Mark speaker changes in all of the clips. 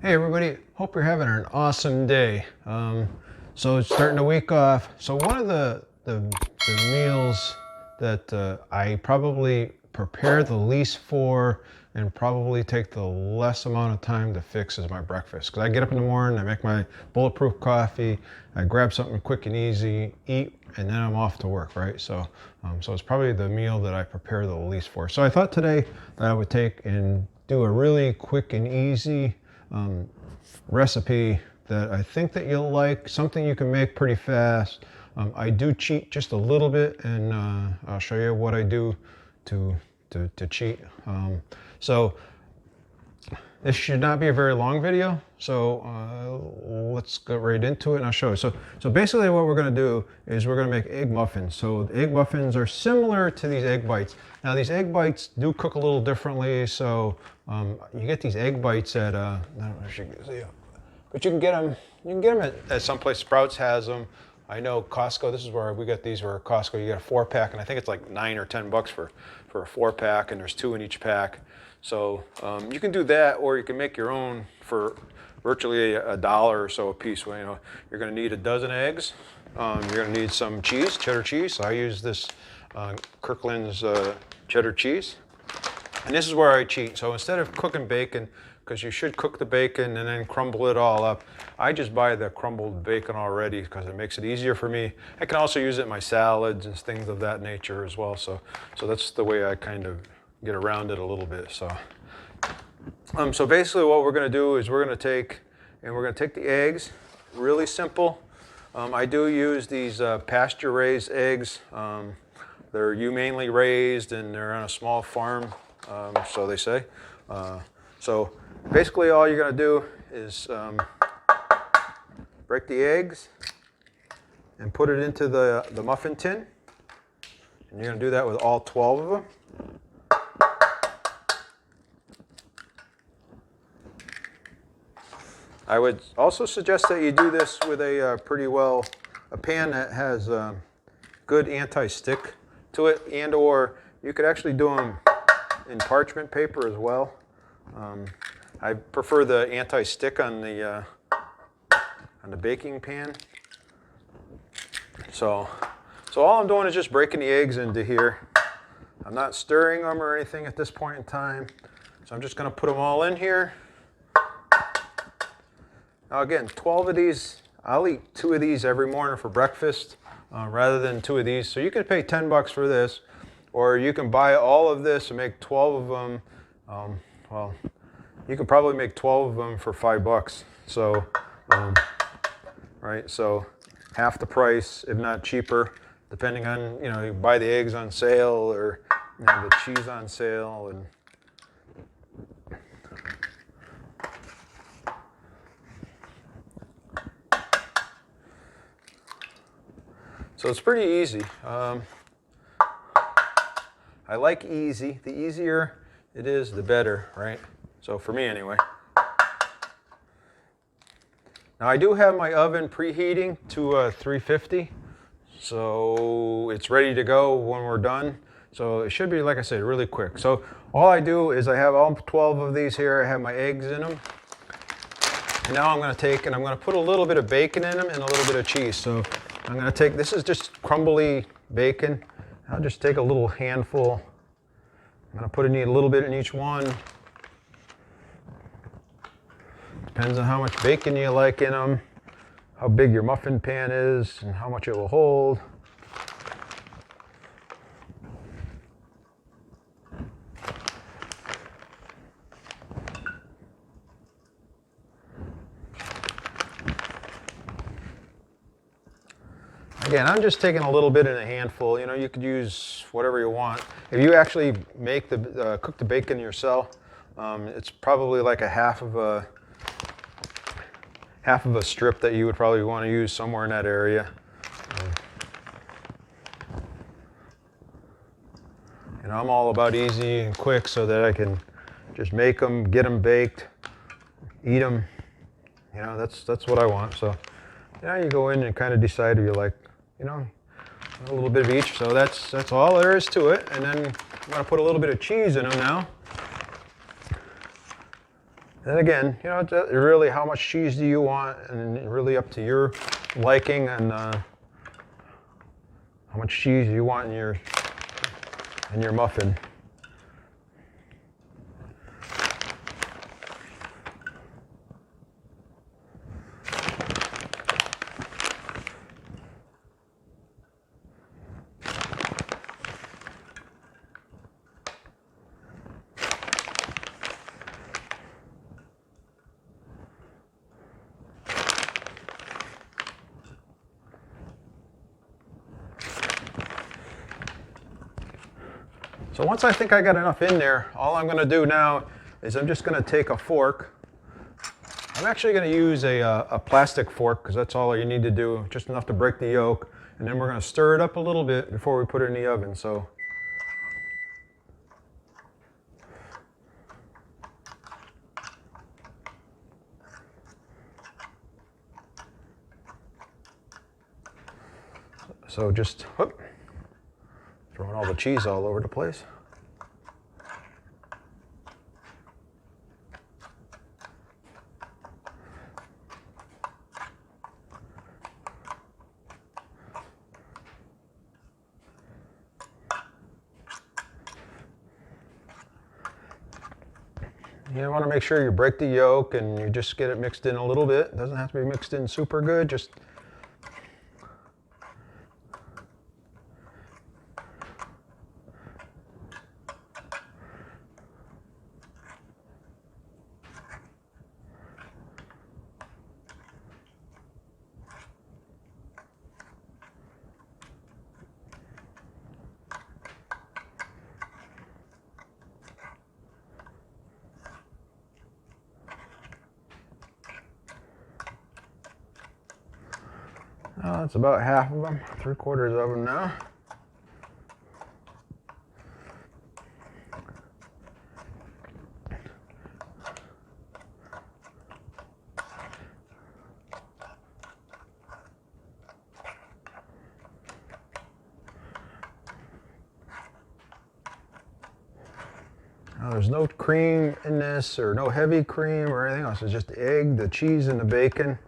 Speaker 1: Hey everybody, hope you're having an awesome day. So it's starting the week off. So one of the meals that I probably prepare the least for and probably take the less amount of time to fix is my breakfast. Because I get up in the morning, I make my bulletproof coffee, I grab something quick and easy, eat, and then I'm off to work, right? So it's probably the meal that I prepare the least for. So I thought today that I would take and do a really quick and easy recipe that I think that you'll like, something you can make pretty fast. I do cheat just a little bit, and I'll show you what I do to cheat. So this should not be a very long video, so let's get right into it and I'll show you. So basically what we're going to do is we're going to make egg muffins. So the egg muffins are similar to these egg bites. Now these egg bites do cook a little differently, so you get these egg bites at, I don't know if you can see, but you can get them at some place. Sprouts has them. I know Costco, this is where we get these, where Costco you get a 4-pack, and I think it's like $9 or $10 for a 4-pack, and there's 2 in each pack. So you can do that, or you can make your own for virtually $1 or so a piece. Well, you know, you're going to need a dozen eggs. You're going to need some cheese, cheddar cheese. So I use this Kirkland's cheddar cheese. And this is where I cheat. So instead of cooking bacon, because you should cook the bacon and then crumble it all up, I just buy the crumbled bacon already because it makes it easier for me. I can also use it in my salads and things of that nature as well. So that's the way I kind of get around it a little bit. So basically what we're going to do is we're going to take the eggs, really simple. I do use these pasture raised eggs. They're humanely raised and they're on a small farm, so they say. So basically all you're going to do is break the eggs and put it into the muffin tin. And you're going to do that with all 12 of them. I would also suggest that you do this with a pan that has good anti-stick to it, and or you could actually do them in parchment paper as well. I prefer the anti-stick on the baking pan. So all I'm doing is just breaking the eggs into here. I'm not stirring them or anything at this point in time. So I'm just going to put them all in here. Now again, 12 of these, I'll eat 2 of these every morning for breakfast rather than 2 of these. So you can pay $10 for this, or you can buy all of this and make 12 of them. Well, you can probably make 12 of them for $5. So, right, so half the price, if not cheaper, depending on, you know, you buy the eggs on sale or, you know, the cheese on sale. And so it's pretty easy. I like easy. The easier it is, the better, right? So for me anyway. Now I do have my oven preheating to 350. So it's ready to go when we're done. So it should be, like I said, really quick. So all I do is I have all 12 of these here. I have my eggs in them. And now I'm going to take and I'm going to put a little bit of bacon in them and a little bit of cheese. So I'm going to take, this is just crumbly bacon. I'll just take a little handful. I'm going to put a little bit in each one. Depends on how much bacon you like in them, how big your muffin pan is, and how much it will hold. Again, I'm just taking a little bit in a handful. You know, you could use whatever you want. If you actually make cook the bacon yourself, it's probably like a half of a strip that you would probably want to use somewhere in that area. And I'm all about easy and quick so that I can just make them, get them baked, eat them. You know, that's what I want. So now you go in and kind of decide if you like, you know, a little bit of each. So that's all there is to it. And then I'm going to put a little bit of cheese in them now. And again, you know, it's really how much cheese do you want, and really up to your liking and how much cheese you want in your muffin. So once I think I got enough in there, all I'm going to do now is I'm just going to take a fork. I'm actually going to use a plastic fork because that's all you need to do, just enough to break the yolk. And then we're going to stir it up a little bit before we put it in the oven. So just whoop, throwing all the cheese all over the place. You want to make sure you break the yolk and you just get it mixed in a little bit. It doesn't have to be mixed in super good, just it's about half of them, 3/4 of them now. Now there's no cream in this, or no heavy cream or anything else. It's just the egg, the cheese, and the bacon,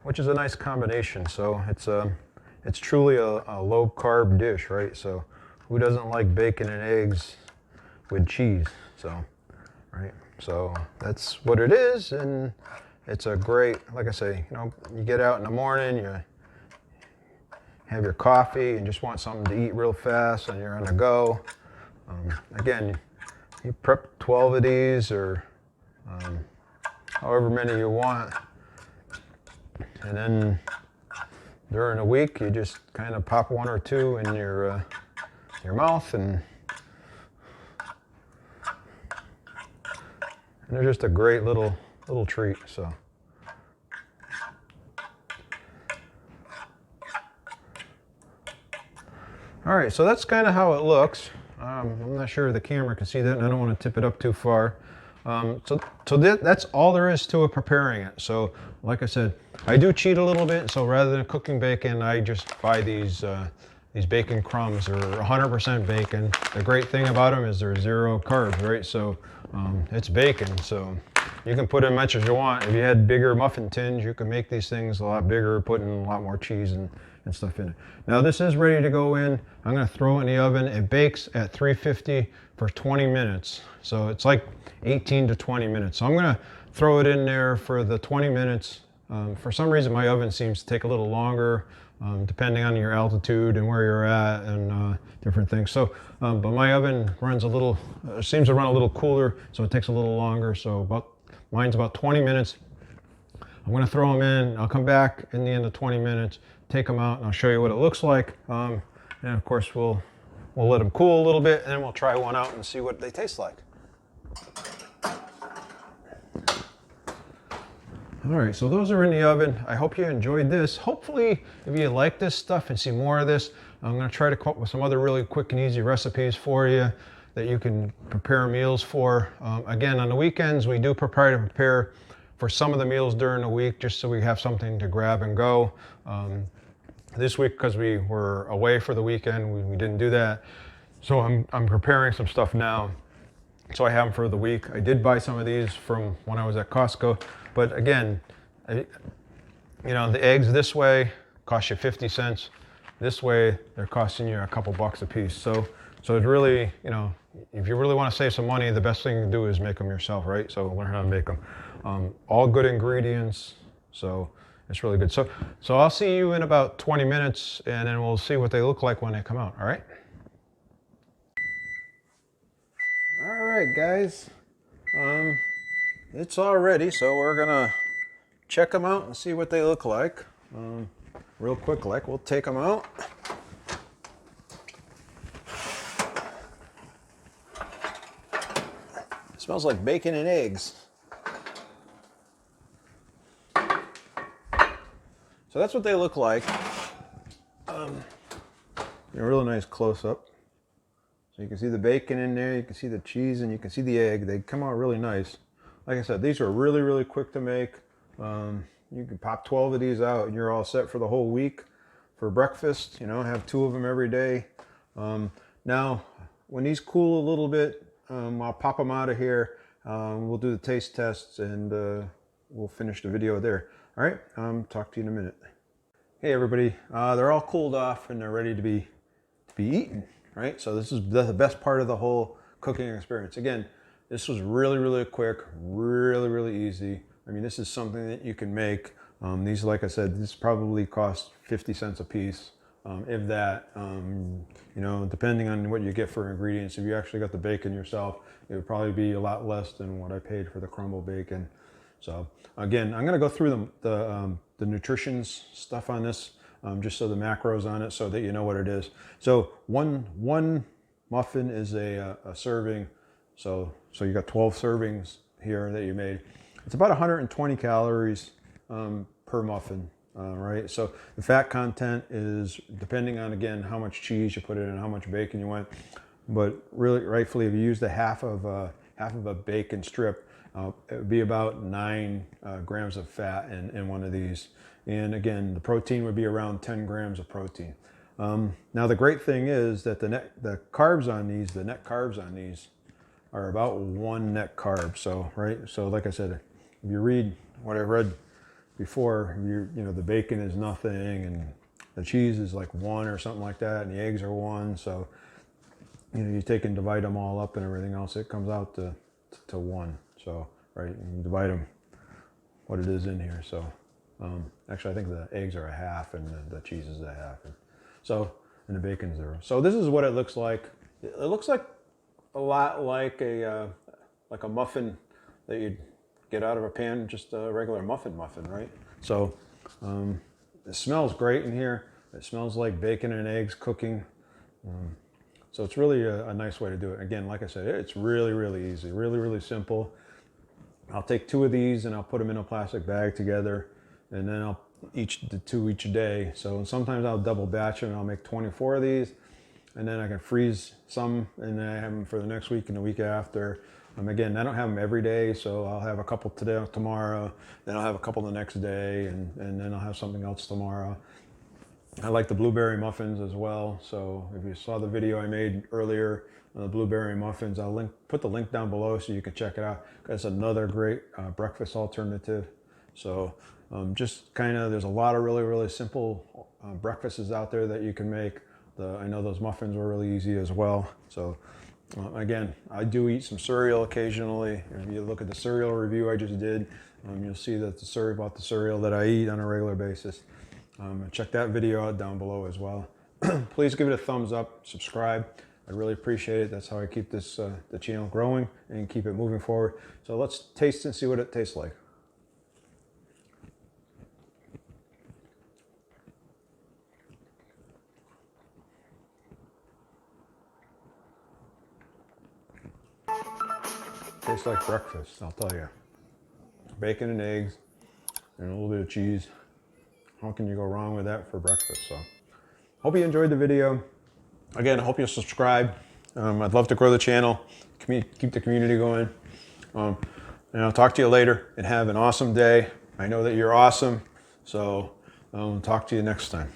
Speaker 1: which is a nice combination. So it's truly a low carb dish, right? So who doesn't like bacon and eggs with cheese? So, right? So that's what it is, and it's a great, like I say, you know, you get out in the morning, you have your coffee and just want something to eat real fast, and you're on the go. Again, you prep 12 of these, or however many you want. And then during the week, you just kind of pop 1 or 2 in your mouth, and they're just a great little treat. So, all right, so that's kind of how it looks. I'm not sure if the camera can see that, and I don't want to tip it up too far. So that's all there is to it preparing it. So like I said, I do cheat a little bit. So rather than cooking bacon, I just buy these bacon crumbs. They're 100% bacon. The great thing about them is they're 0 carbs, right? So it's bacon. So you can put in much as you want. If you had bigger muffin tins, you can make these things a lot bigger, put in a lot more cheese and stuff in it. Now this is ready to go in. I'm going to throw it in the oven. It bakes at 350 for 20 minutes. So it's like 18 to 20 minutes. So I'm going to throw it in there for the 20 minutes. For some reason my oven seems to take a little longer, depending on your altitude and where you're at, and different things. So, but my oven runs seems to run a little cooler, so it takes a little longer. So mine's about 20 minutes. I'm going to throw them in. I'll come back in the end of 20 minutes, take them out, and I'll show you what it looks like. And of course, we'll let them cool a little bit, and then we'll try one out and see what they taste like. All right, so those are in the oven. I hope you enjoyed this. Hopefully, if you like this stuff and see more of this, I'm going to try to come up with some other really quick and easy recipes for you that you can prepare meals for. Again, on the weekends, we do prepare for some of the meals during the week, just so we have something to grab and go. This week, because we were away for the weekend, we didn't do that. So I'm preparing some stuff now. so I have them for the week. I did buy some of these from when I was at Costco, but again, you know, the eggs this way cost you 50 cents. This way, they're costing you a couple bucks a piece. So it's really, you know, if you really want to save some money, the best thing to do is make them yourself, right? So learn how to make them. All good ingredients, so it's really good. So I'll see you in about 20 minutes, and then we'll see what they look like when they come out, all right? All right, guys. It's all ready, so we're gonna check them out and see what they look like. Real quick, like, we'll take them out. It smells like bacon and eggs. So that's what they look like. A real nice close-up. So you can see the bacon in there, you can see the cheese, and you can see the egg. They come out really nice. Like I said, these are really, really quick to make. You can pop 12 of these out and you're all set for the whole week for breakfast. You know, have 2 of them every day. Now, when these cool a little bit, I'll pop them out of here. We'll do the taste tests and we'll finish the video there. All right, talk to you in a minute. Hey everybody, they're all cooled off and they're ready to be eaten, right? So this is the best part of the whole cooking experience. Again, this was really, really quick, really, really easy. I mean, this is something that you can make. These, like I said, this probably cost 50 cents a piece, if that. You know, depending on what you get for ingredients. If you actually got the bacon yourself, it would probably be a lot less than what I paid for the crumble bacon. So again, I'm going to go through the nutrition stuff on this, just so the macros on it, so that you know what it is. So one muffin is a serving. So you got 12 servings here that you made. It's about 120 calories per muffin, right? So the fat content is depending on, again, how much cheese you put in and how much bacon you want. But really, rightfully, if you use the half of a bacon strip, it would be about 9 grams of fat in one of these. And again, the protein would be around 10 grams of protein. Now the great thing is that the net carbs on these are about 1 net carb. So, right? So like I said, if you read what I read before, you know, the bacon is nothing and the cheese is like 1 or something like that, and the eggs are 1. So, you know, you take and divide them all up and everything else, it comes out to 1. So, right, you divide them what it is in here. So, actually, I think the eggs are a half and the cheese is a half. And the bacon's 0. So this is what it looks like. It looks like a lot like a muffin that you'd get out of a pan, just a regular muffin, right? So it smells great in here. It smells like bacon and eggs cooking. So it's really a nice way to do it. Again, like I said, it's really, really easy, really, really simple. I'll take 2 of these and I'll put them in a plastic bag together, and then I'll do 2 each day. So sometimes I'll double batch and I'll make 24 of these, and then I can freeze some and then I have them for the next week and the week after. Again, I don't have them every day, so I'll have a couple today, tomorrow, then I'll have a couple the next day, and then I'll have something else tomorrow. I like the blueberry muffins as well. So if you saw the video I made earlier on the blueberry muffins, I'll put the link down below so you can check it out. It's another great breakfast alternative. So just kind of, there's a lot of really, really simple breakfasts out there that you can make. I know those muffins were really easy as well. So again, I do eat some cereal occasionally. If you look at the cereal review I just did, you'll see that about the cereal that I eat on a regular basis. Check that video out down below as well. Please give it a thumbs up, subscribe. I really appreciate it. That's how I keep this the channel growing and keep it moving forward. So let's taste and see what it tastes like. Tastes like breakfast, I'll tell you. Bacon and eggs and a little bit of cheese. How can you go wrong with that for breakfast? So, hope you enjoyed the video. Again, I hope you'll subscribe. I'd love to grow the channel, keep the community going. And I'll talk to you later and have an awesome day. I know that you're awesome. So, talk to you next time.